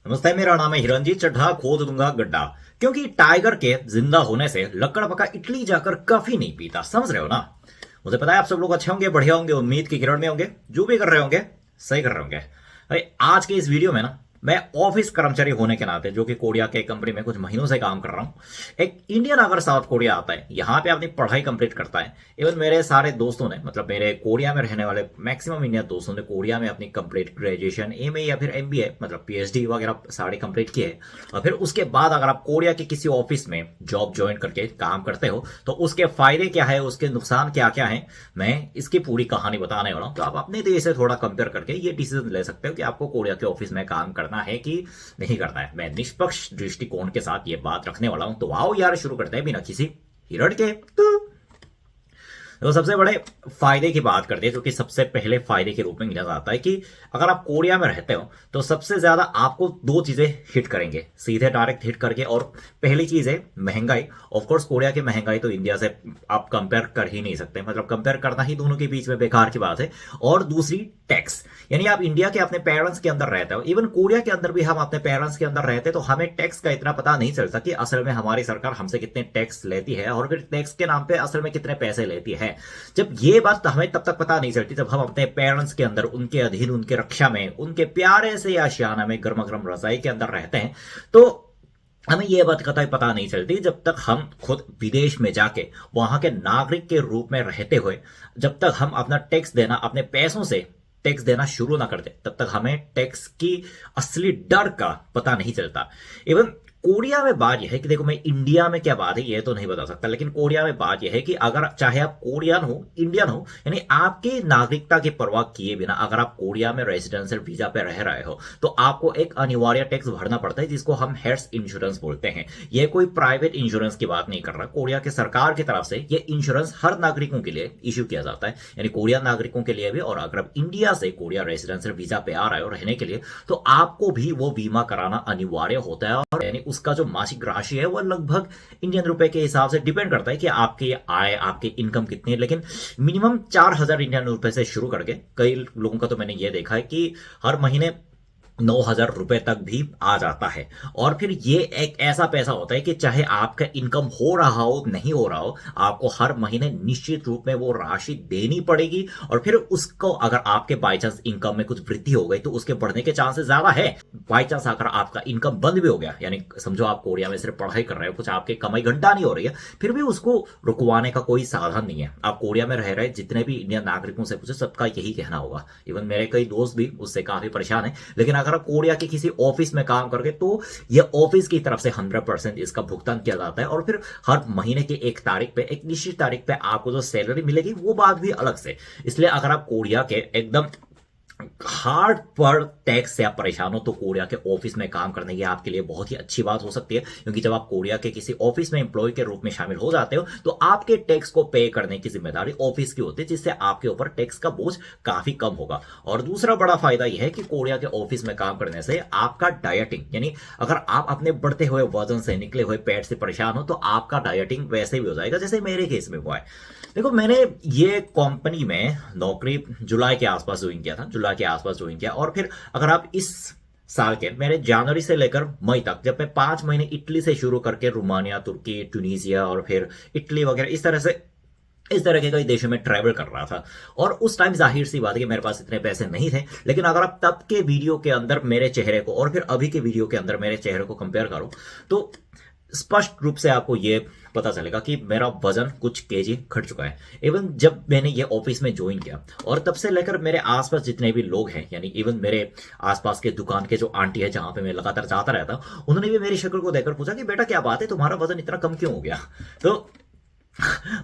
नमस्ते, मेरा नाम है हिरंजी चड्ढा, खोद दूंगा गड्ढा। क्योंकि टाइगर के जिंदा होने से लकड़ पका इटली जाकर काफी नहीं पीता, समझ रहे हो ना। मुझे पता है आप सब लोग अच्छे होंगे, बढ़िया होंगे, उम्मीद की किरण में होंगे, जो भी कर रहे होंगे सही कर रहे होंगे। अरे आज के इस वीडियो में ना, मैं ऑफिस कर्मचारी होने के नाते, जो कि कोरिया के कंपनी में कुछ महीनों से काम कर रहा हूँ, एक इंडियन अगर साउथ कोरिया आता है, यहाँ पे अपनी पढ़ाई कंप्लीट करता है। इवन मेरे सारे दोस्तों ने, मतलब मेरे कोरिया में रहने वाले मैक्सिमम इंडियन दोस्तों ने कोरिया में अपनी कंप्लीट ग्रेजुएशन, एमए या फिर एमबीए, मतलब पीएचडी वगैरह सारे कंप्लीट किए। और फिर उसके बाद अगर आप कोरिया के किसी ऑफिस में जॉब ज्वाइन करके काम करते हो, तो उसके फायदे क्या है, उसके नुकसान क्या क्या है, मैं इसकी पूरी कहानी बताने वाला हूं। तो आप अपने देश से थोड़ा कंपेयर करके ये डिसीजन ले सकते हो कि आपको कोरिया के ऑफिस में काम करना है कि नहीं करना है। मैं निष्पक्ष दृष्टिकोण के साथ ये बात रखने वाला हूं। तो आओ यार, शुरू करते हैं बिना किसी हिरट के। तो सबसे बड़े फायदे की बात करते हैं, जो कि सबसे पहले फायदे के रूप में गिना जाता है कि अगर आप कोरिया में रहते हो तो सबसे ज्यादा आपको दो चीजें हिट करेंगे, सीधे डायरेक्ट हिट करके। और पहली चीज है महंगाई। ऑफ कोर्स कोरिया की महंगाई तो इंडिया से आप कंपेयर कर ही नहीं सकते, मतलब कंपेयर करना ही दोनों के बीच में बेकार की बात है। और दूसरी टैक्स, यानी आप इंडिया के अपने पेरेंट्स के अंदर रहते हो, इवन कोरिया के अंदर भी हम अपने पेरेंट्स के अंदर रहते हैं, तो हमें टैक्स का इतना पता नहीं चलता कि असल में हमारी सरकार हमसे कितने टैक्स लेती है और फिर टैक्स के नाम पे असल में कितने पैसे लेती है। जब ये बात हमें तब तक पता नहीं चलती जब हम अपने पेरेंट्स के अंदर, उनके अधीन, उनके रक्षा में, उनके प्यारे से आशियाना में, गर्मा गर्म रजाई के अंदर रहते हैं। तो हमें यह बात कतई पता नहीं चलती जब तक हम खुद विदेश में जाके वहां के नागरिक के रूप में रहते हुए, जब तक हम अपना टैक्स देना, अपने पैसों से टैक्स देना शुरू ना कर दे, तब तक हमें टैक्स की असली डर का पता नहीं चलता। इवन कोरिया में बात यह है कि देखो, मैं इंडिया में क्या बात है ये तो नहीं बता सकता, लेकिन कोरिया में बात यह है कि अगर चाहे आप कोरियन हो, इंडियन हो, यानी आपकी नागरिकता की परवाह किए बिना अगर आप कोरिया में रेजिडेंशियल वीजा पे रह रहे हो, तो आपको एक अनिवार्य टैक्स भरना पड़ता है, जिसको हम हेल्थ इंश्योरेंस बोलते हैं। यह कोई प्राइवेट इंश्योरेंस की बात नहीं कर रहा, कोरिया के सरकार की तरफ से यह इंश्योरेंस हर नागरिकों के लिए इश्यू किया जाता है, यानी कोरिया नागरिकों के लिए भी। और अगर आप इंडिया से कोरिया रेजिडेंशियल वीजा पे आ रहे हो रहने के लिए, तो आपको भी वो बीमा कराना अनिवार्य होता है। और यानी उसका जो मासिक राशि है वो लगभग इंडियन रुपए के हिसाब से डिपेंड करता है कि आपकी आय, आपकी इनकम कितनी है, लेकिन मिनिमम 4,000 इंडियन रुपए से शुरू करके, कई लोगों का तो मैंने ये देखा है कि हर महीने 9,000 रुपए तक भी आ जाता है। और फिर ये एक ऐसा पैसा होता है कि चाहे आपका इनकम हो रहा हो नहीं हो रहा हो, आपको हर महीने निश्चित रूप में वो राशि देनी पड़ेगी। और फिर उसको अगर आपके बाई चांस इनकम में कुछ वृद्धि हो गई तो उसके बढ़ने के चांसेस ज्यादा है। बाई चांस अगर आपका इनकम बंद भी हो गया, यानी समझो आप कोरिया में सिर्फ पढ़ाई कर रहे हो, कुछ आपके कमाई घंटा नहीं हो रही है, फिर भी उसको रुकवाने का कोई साधन नहीं है। आप कोरिया में रह रहे जितने भी इंडियन नागरिकों से पूछे, सबका यही कहना होगा। इवन मेरे कई दोस्त भी उससे काफी परेशान है। लेकिन अगर आप कोरिया के किसी ऑफिस में काम करके, तो ये ऑफिस की तरफ से 100% इसका भुगतान किया जाता है। और फिर हर महीने की एक तारीख पे, एक निश्चित तारीख पे आपको जो सैलरी मिलेगी वो बात भी अलग से। इसलिए अगर आप कोरिया के एकदम हार्ड पर टैक्स से आप परेशान हो, तो कोरिया के ऑफिस में काम करने की आपके लिए बहुत ही अच्छी बात हो सकती है। क्योंकि जब आप कोरिया के किसी ऑफिस में एम्प्लॉय के रूप में शामिल हो जाते हो, तो आपके टैक्स को पे करने की जिम्मेदारी ऑफिस की होती है, जिससे आपके ऊपर टैक्स का बोझ काफी कम होगा। और दूसरा बड़ा फायदा यह है कि कोरिया के ऑफिस में काम करने से आपका डाइटिंग, यानी अगर आप अपने बढ़ते हुए वजन से, निकले हुए पेट से परेशान हो, तो आपका डाइटिंग वैसे भी हो जाएगा जैसे मेरे केस में हुआ है। देखो, मैंने ये कंपनी में नौकरी जुलाई के आसपास ज्वाइन किया था, जुलाई के आसपास ज्वाइन किया। और फिर अगर आप इस साल के, मेरे जनवरी से लेकर मई तक, जब मैं 5 महीने इटली से शुरू करके रोमानिया, तुर्की, ट्यूनीसिया और फिर इटली वगैरह इस तरह के कई देशों में ट्रैवल कर रहा था। और उस टाइम जाहिर सी बात है कि मेरे पास इतने पैसे नहीं थे। लेकिन अगर आप तब के वीडियो के अंदर मेरे चेहरे को और फिर अभी के वीडियो के अंदर मेरे चेहरे को कंपेयर करो, तो स्पष्ट रूप से आपको यह पता चलेगा कि मेरा वजन कुछ केजी घट चुका है। इवन जब मैंने ये ऑफिस में ज्वाइन किया, और तब से लेकर मेरे आसपास जितने भी लोग हैं, यानी इवन मेरे आसपास के दुकान के जो आंटी है जहां पे मैं लगातार जाता रहता, उन्होंने भी मेरी शक्ल को देखकर पूछा कि बेटा क्या बात है, तुम्हारा वजन इतना कम क्यों हो गया। तो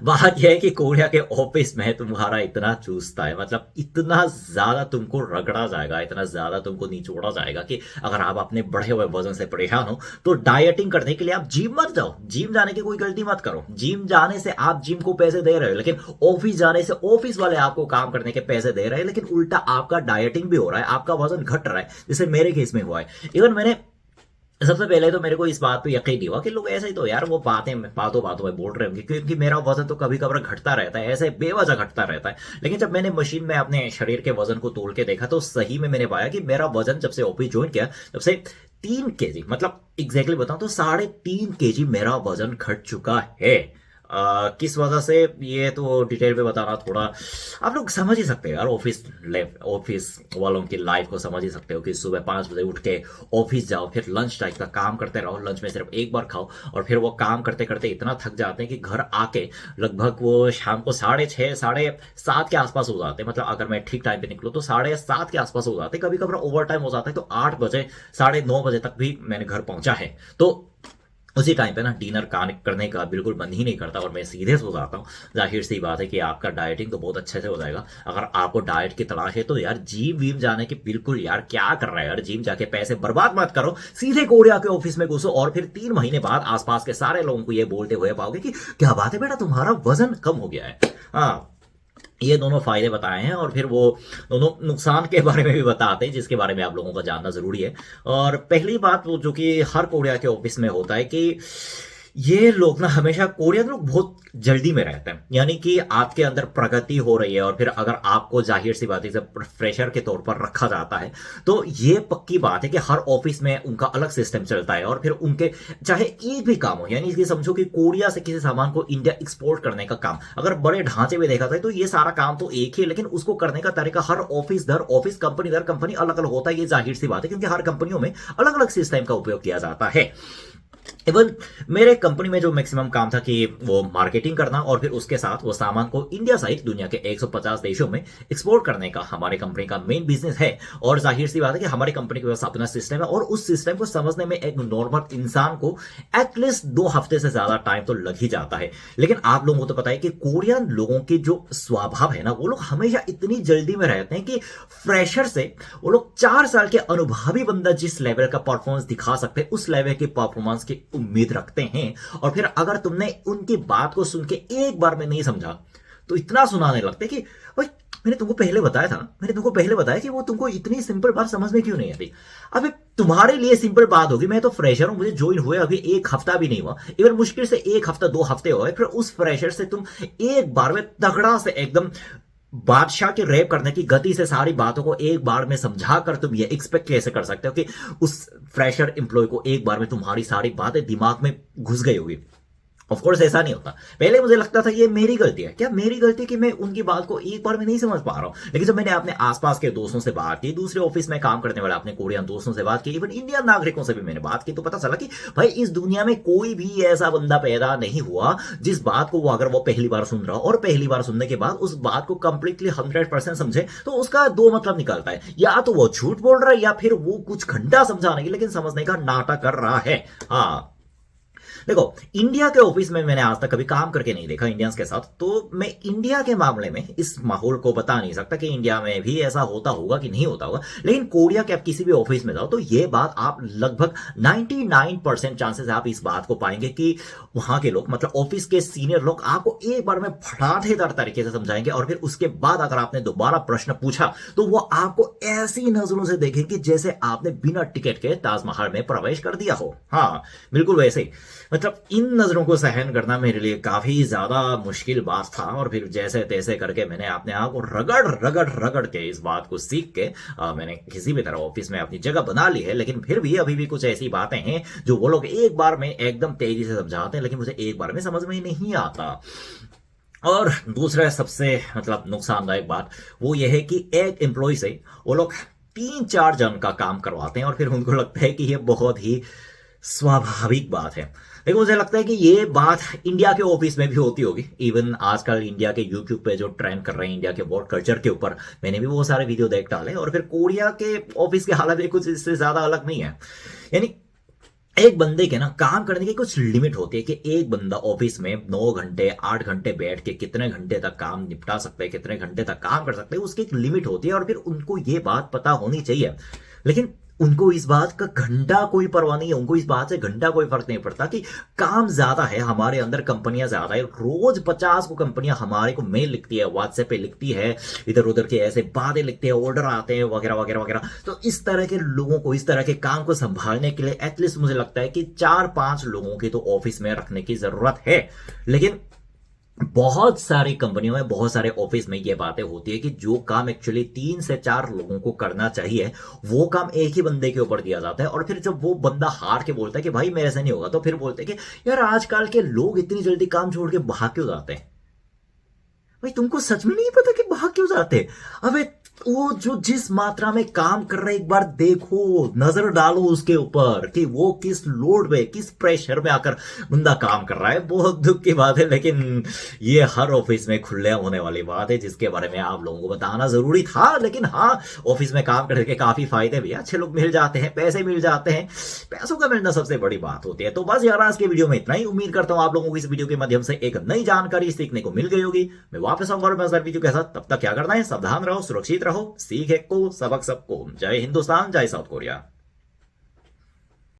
बात यह है कि कोरिया के ऑफिस में तुम्हारा इतना चूसता है, मतलब इतना ज्यादा तुमको रगड़ा जाएगा, इतना ज्यादा तुमको निचोड़ा जाएगा कि अगर आप अपने बढ़े हुए वजन से परेशान हो, तो डाइटिंग करने के लिए आप जिम मत जाओ। जिम जाने की कोई गलती मत करो। जिम जाने से आप जिम को पैसे दे रहे हो, लेकिन ऑफिस जाने से ऑफिस वाले आपको काम करने के पैसे दे रहे हैं, लेकिन उल्टा आपका डाइटिंग भी हो रहा है, आपका वजन घट रहा है, जैसे मेरे केस में हुआ है। इवन मैंने सबसे पहले तो मेरे को इस बात पे यकीन नहीं हुआ कि लोग ऐसे ही तो यार वो बातों बातों में बोल रहे होंगे, क्योंकि मेरा वजन तो कभी कभार घटता रहता है, ऐसे बेवजह घटता रहता है। लेकिन जब मैंने मशीन में अपने शरीर के वजन को तोल के देखा, तो सही में मैंने पाया कि मेरा वजन जब से ऑफिस ज्वाइन किया, तब से 3 kg, मतलब एग्जैक्टली बताऊं तो 3.5 kg मेरा वजन घट चुका है। किस वजह से, ये तो डिटेल में बताना थोड़ा, आप लोग समझ ही सकते हो यार, ऑफिस वालों की लाइफ को समझ ही सकते हो कि सुबह 5 बजे उठ के ऑफिस जाओ, फिर लंच टाइम का काम करते रहो, लंच में सिर्फ एक बार खाओ, और फिर वो काम करते करते इतना थक जाते हैं कि घर आके लगभग वो शाम को 6:30 7:30 के आसपास हो जाते हैं। मतलब अगर मैं ठीक टाइम पे निकलूँ तो 7:30 के आसपास हो जाते हैं। कभी कभी ओवर टाइम हो जाता है तो 8 बजे 9:30 तक भी मैंने घर पहुंचा है। तो उसी टाइम पे ना डिनर करने का बिल्कुल मन ही नहीं करता और मैं सीधे सो जाता हूँ। जाहिर सी बात है कि आपका डाइटिंग तो बहुत अच्छे से हो जाएगा। अगर आपको डाइट की तलाश है तो यार जिम वीम जाने की बिल्कुल, यार क्या कर रहा है यार, जिम जाके पैसे बर्बाद मत करो, सीधे कोरिया के ऑफिस में घुसो और फिर 3 महीने बाद आसपास के सारे लोगों को ये बोलते हुए पाओगे कि क्या बात है बेटा, तुम्हारा वजन कम हो गया है। हाँ, ये दोनों फायदे बताए हैं, और फिर वो दोनों नुकसान के बारे में भी बताते हैं जिसके बारे में आप लोगों को जानना जरूरी है। और पहली बात वो जो कि हर कोरिया के ऑफिस में होता है कि ये लोग ना हमेशा, कोरिया के लोग बहुत जल्दी में रहते हैं, यानी कि आपके अंदर प्रगति हो रही है और फिर अगर आपको जाहिर सी बात है जब फ्रेशर के तौर पर रखा जाता है तो ये पक्की बात है कि हर ऑफिस में उनका अलग सिस्टम चलता है। और फिर उनके चाहे एक भी काम हो, यानी कि समझो कि कोरिया से किसी सामान को इंडिया एक्सपोर्ट करने का काम, अगर बड़े ढांचे में देखा जाए तो ये सारा काम तो एक ही है, लेकिन उसको करने का तरीका हर ऑफिस दर ऑफिस, कंपनी दर कंपनी अलग अलग होता है। ये जाहिर सी बात है क्योंकि हर कंपनियों में अलग अलग सिस्टम का उपयोग किया जाता है। इवन मेरे कंपनी में जो मैक्सिमम काम था कि वो मार्केटिंग करना और फिर उसके साथ वो सामान को इंडिया सहित दुनिया के 150 देशों में एक्सपोर्ट करने का हमारे कंपनी का मेन बिजनेस है। और जाहिर सी बात है कि हमारी कंपनी के पास अपना सिस्टम है और उस सिस्टम को समझने में एक नॉर्मल इंसान को एटलीस्ट 2 हफ्ते से ज्यादा टाइम तो लग ही जाता है। लेकिन आप लोगों को तो पता है कि कोरियन लोगों की जो स्वभाव है ना, वो लोग हमेशा इतनी जल्दी में रहते हैं कि फ्रेशर से वो लोग 4 साल के अनुभवी बंदा जिस लेवल का परफॉर्मेंस दिखा सकते हैं उस लेवल के परफॉर्मेंस की उम्मीद रखते हैं। और फिर अगर तुमने उनकी बात को सुन के एक बार में नहीं समझा तो इतना सुनाने लगते कि भाई मैंने तुमको पहले बताया था ना, मैंने तुमको पहले बताया कि वो तुमको इतनी सिंपल बात समझ में क्यों नहीं आती। अबे तुम्हारे लिए सिंपल बात होगी, मैं तो फ्रेशर हूं, मुझे ज्वाइन हुए अभी 1 हफ्ता भी नहीं हुआ, इवन मुश्किल से 1 हफ्ता 2 हफ्ते हुए, फिर उस फ्रेशर से तुम एक बार में तगड़ा से एकदम बादशाह के रैप करने की गति से सारी बातों को एक बार में समझा कर तुम ये एक्सपेक्ट कैसे कर सकते हो कि उस फ्रेशर एम्प्लॉय को एक बार में तुम्हारी सारी बातें दिमाग में घुस गई होगी। ऑफ कोर्स ऐसा नहीं होता। पहले मुझे लगता था ये मेरी गलती है, क्या मेरी गलती कि मैं उनकी बात को एक बार में नहीं समझ पा रहा हूं। लेकिन जब मैंने अपने आसपास के दोस्तों से बात की, दूसरे ऑफिस में काम करने वाले अपने कोरियन दोस्तों से बात की, इवन इंडियन नागरिकों से भी मैंने बात की, तो पता चला कि भाई इस दुनिया में कोई भी ऐसा बंदा पैदा नहीं हुआ जिस बात को वो अगर वो पहली बार सुन रहा हो और पहली बार सुनने के बाद उस बात को कंप्लीटली 100% समझे तो उसका 2 मतलब निकलता है, या तो वो झूठ बोल रहा है या फिर वो कुछ घंटा समझाने की लेकिन समझने का नाटक कर रहा है। हाँ देखो, इंडिया के ऑफिस में मैंने आज तक कभी काम करके नहीं देखा इंडियंस के साथ, तो मैं इंडिया के मामले में इस माहौल को बता नहीं सकता कि इंडिया में भी ऐसा होता होगा कि नहीं होता होगा। लेकिन कोरिया के आप किसी भी ऑफिस में जाओ तो ये बात आप लगभग 99% चांसेस आप इस बात को पाएंगे कि वहां के लोग, मतलब ऑफिस के सीनियर लोग, आपको एक बार में फटाफट तरीके से समझाएंगे और फिर उसके बाद अगर आपने दोबारा प्रश्न पूछा तो वो आपको ऐसी नजरों से देखेंगे जैसे आपने बिना टिकट के ताजमहल में प्रवेश कर दिया हो। हाँ बिल्कुल वैसे, मतलब इन नजरों को सहन करना मेरे लिए काफी ज्यादा मुश्किल बात था। और फिर जैसे तैसे करके मैंने अपने आप को रगड़ रगड़ रगड़ के इस बात को सीख के मैंने किसी भी तरह ऑफिस में अपनी जगह बना ली है। लेकिन फिर भी अभी भी कुछ ऐसी बातें हैं जो वो लोग एक बार में एकदम तेजी से समझाते हैं लेकिन मुझे एक बार में समझ में नहीं आता। और दूसरा सबसे मतलब नुकसानदायक बात वो यह है कि एक एम्प्लॉय से वो लोग 3-4 जन का काम करवाते हैं और फिर उनको लगता है कि ये बहुत ही स्वाभाविक बात है। लेकिन मुझे लगता है कि ये बात इंडिया के ऑफिस में भी होती होगी। इवन आजकल इंडिया के यूट्यूब पे जो ट्रेंड कर रहे हैं इंडिया के वर्क कल्चर के ऊपर, मैंने भी वो सारे वीडियो देख डाले। और फिर कोरिया के ऑफिस के हालत भी कुछ इससे ज्यादा अलग नहीं है। यानी एक बंदे के ना काम करने की कुछ लिमिट होती है कि एक बंदा ऑफिस में 9 घंटे 8 घंटे बैठ के कितने घंटे तक काम निपटा सकता है, कितने घंटे तक काम कर सकते हैं, उसकी एक लिमिट होती है। और फिर उनको ये बात पता होनी चाहिए। लेकिन उनको इस बात का घंटा कोई परवाह नहीं है, उनको इस बात से घंटा कोई फर्क नहीं पड़ता कि काम ज्यादा है, हमारे अंदर कंपनियां ज्यादा है। रोज 50 को कंपनियां हमारे को मेल लिखती है, व्हाट्सएप पे लिखती है, इधर उधर के ऐसे बातें लिखते हैं, ऑर्डर आते हैं वगैरह वगैरह वगैरह। तो इस तरह के लोगों को, इस तरह के काम को संभालने के लिए एटलीस्ट मुझे लगता है कि 4-5 लोगों की तो ऑफिस में रखने की जरूरत है। लेकिन बहुत सारी कंपनियों में, बहुत सारे ऑफिस में ये बातें होती है कि जो काम एक्चुअली 3 से 4 लोगों को करना चाहिए, वो काम एक ही बंदे के ऊपर दिया जाता है। और फिर जब वो बंदा हार के बोलता है कि भाई मेरे से नहीं होगा, तो फिर बोलते हैं कि यार आजकल के लोग इतनी जल्दी काम छोड़ के भाग क्यों जाते हैं। भाई तुमको सच में नहीं पता कि भाग क्यों जाते। अबे वो जो जिस मात्रा में काम कर रहे, एक बार देखो, नजर डालो उसके ऊपर कि वो किस लोड में, किस प्रेशर में आकर बंदा काम कर रहा है। बहुत दुख की बात है, लेकिन ये हर ऑफिस में खुलेआम होने वाली बात है, जिसके बारे में आप लोगों को बताना जरूरी था। लेकिन हाँ, ऑफिस में काम करके काफी फायदे भी, अच्छे लोग मिल जाते हैं, पैसे मिल जाते हैं। पैसों का मिलना सबसे बड़ी बात होती है। तो बस यार, आज के वीडियो में इतना ही। उम्मीद करता हूं आप लोगों को इस वीडियो के माध्यम से एक नई जानकारी सीखने को मिल गई होगी। मैं वापस आऊंगा और मजेदार वीडियो के साथ। तब तक क्या करना है, सावधान रहो, सुरक्षित रहो, सीख एक को, सबक सबको। जय हिंदुस्तान, जय साउथ कोरिया।